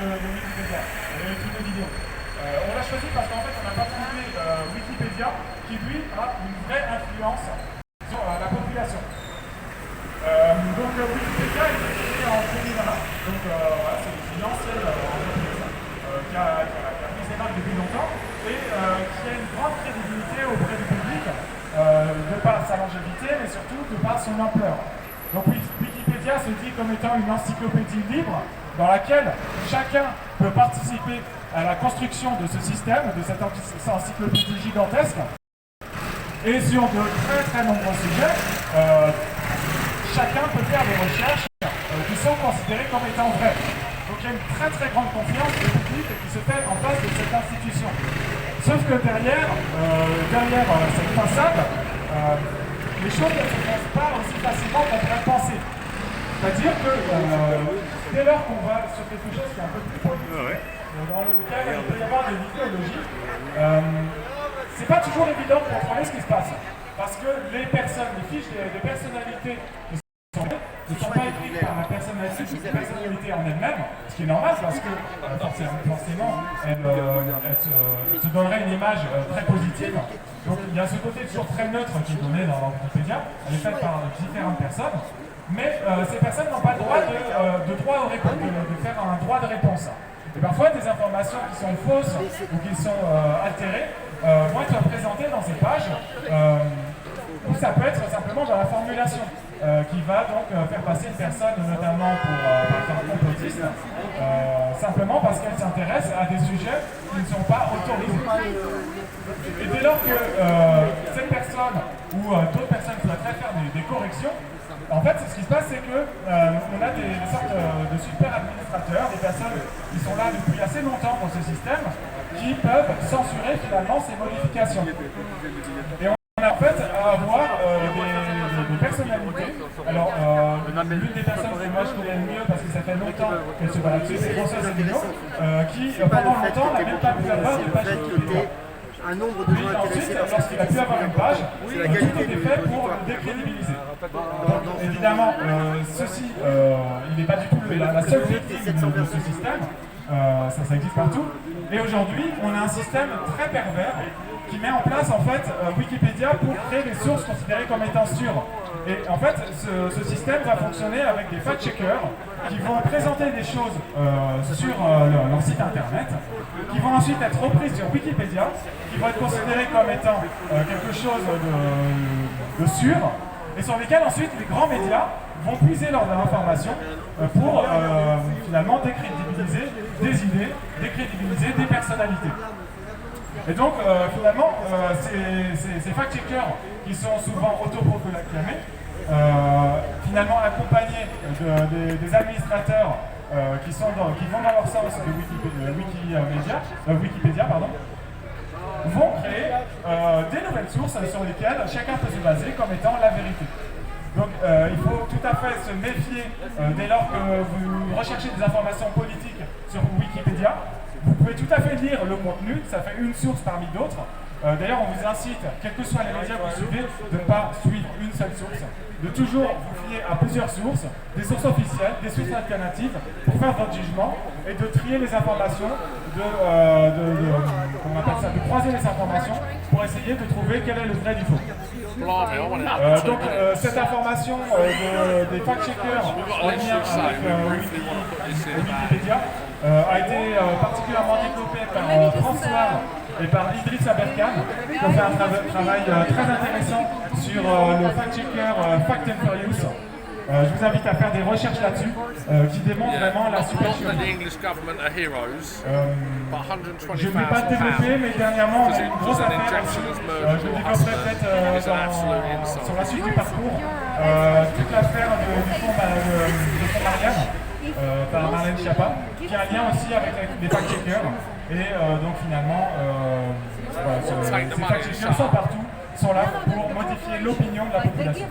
de Wikipédia, le truc de vidéo. On l'a choisi parce qu'en fait, on n'a pas trouvé Wikipédia qui, lui, a une vraie influence sur la population. Donc Wikipédia est créé en 2001, donc voilà, c'est une ancienne entreprise qui a pris ses marques depuis longtemps et qui a une grande crédibilité auprès du public de par sa longévité mais surtout de par son ampleur. Donc Wikipédia se dit comme étant une encyclopédie libre dans laquelle chacun peut participer à la construction de ce système, de cette encyclopédie gigantesque. Et sur de très très nombreux sujets, chacun peut faire des recherches qui sont considérées comme étant vraies. Donc il y a une très très grande confiance du public qui se fait en face de cette institution. Sauf que derrière cette façade, les choses ne se passent pas aussi facilement qu'on pourrait penser. C'est-à-dire que dès lors qu'on va sur quelque chose qui est un peu plus politique, dans lequel il peut y avoir des idéologies, c'est pas toujours évident de contrôler ce qui se passe. Parce que les personnes, les fiches de personnalité ne sont pas écrites par la personnalité en elle-même, ce qui est normal parce que forcément elle se donnerait une image très positive. Donc il y a ce côté toujours très neutre qui est donné dans Wikipédia, elle est faite par différentes personnes, mais ces personnes n'ont pas le droit de faire un droit de réponse. Et parfois des informations qui sont fausses ou qui sont altérées vont être présentées dans ces pages, ou ça peut être simplement dans la formulation. Qui va donc faire passer une personne notamment pour par exemple complotiste, simplement parce qu'elle s'intéresse à des sujets qui ne sont pas autorisés. Et dès lors que cette personne ou d'autres personnes souhaiteraient faire des corrections, en fait ce qui se passe c'est que on a des sortes de super administrateurs, des personnes qui sont là depuis assez longtemps dans ce système, qui peuvent censurer finalement ces modifications. Et on a en fait à avoir des personnalités. Alors, l'une des personnes que moi je connais le mieux parce que ça fait longtemps qu'elle se bat là-dessus, c'est François Asselineau, qui pendant longtemps n'a même pas pu avoir une page Wikipédia. Puis ensuite, lorsqu'il a pu avoir une page, tout était fait pour le décrédibiliser. Donc évidemment, ceci, il n'est pas du tout la seule victime de ce système, ça existe partout. Et aujourd'hui, on a un système très pervers qui met en place en fait Wikipédia pour créer des sources considérées comme étant sûres. Et en fait, ce système va fonctionner avec des fact-checkers qui vont présenter des choses sur leur site internet, qui vont ensuite être reprises sur Wikipédia, qui vont être considérées comme étant quelque chose de sûr, et sur lesquelles ensuite les grands médias vont puiser leurs informations pour finalement décrédibiliser des idées, décrédibiliser des personnalités. Et donc finalement, ces fact-checkers qui sont souvent autoproclamés, finalement accompagnés des administrateurs qui vont dans leur sens de Wikipédia, vont créer des nouvelles sources sur lesquelles chacun peut se baser comme étant la vérité. Donc il faut tout à fait se méfier dès lors que vous recherchez des informations politiques sur Wikipédia. Vous pouvez tout à fait lire le contenu, ça fait une source parmi d'autres. D'ailleurs, on vous incite, quels que soient les médias que vous suivez, de ne pas suivre une seule source, de toujours vous fier à plusieurs sources, des sources officielles, des sources alternatives, pour faire votre jugement et de trier les informations, de croiser les informations pour essayer de trouver quel est le vrai du faux. Donc cette information des fact-checkers en lien avec Wikipédia a été particulièrement développée par François et par Idriss Aberkan, qui ont fait un travail très intéressant sur le fact-checker Fact and Furious. Je vous invite à faire des recherches là-dessus qui démontrent vraiment la supercherie. Je ne vais pas développer, mais dernièrement on a eu une grosse affaire ici. Je le développerai peut-être sur la suite du parcours. Toute l'affaire du fonds Marianne par Marlène Schiappa, qui a un lien aussi avec les fact-checkers. Et donc finalement, ces fact-checkers sont partout, sont là pour modifier l'opinion de la population.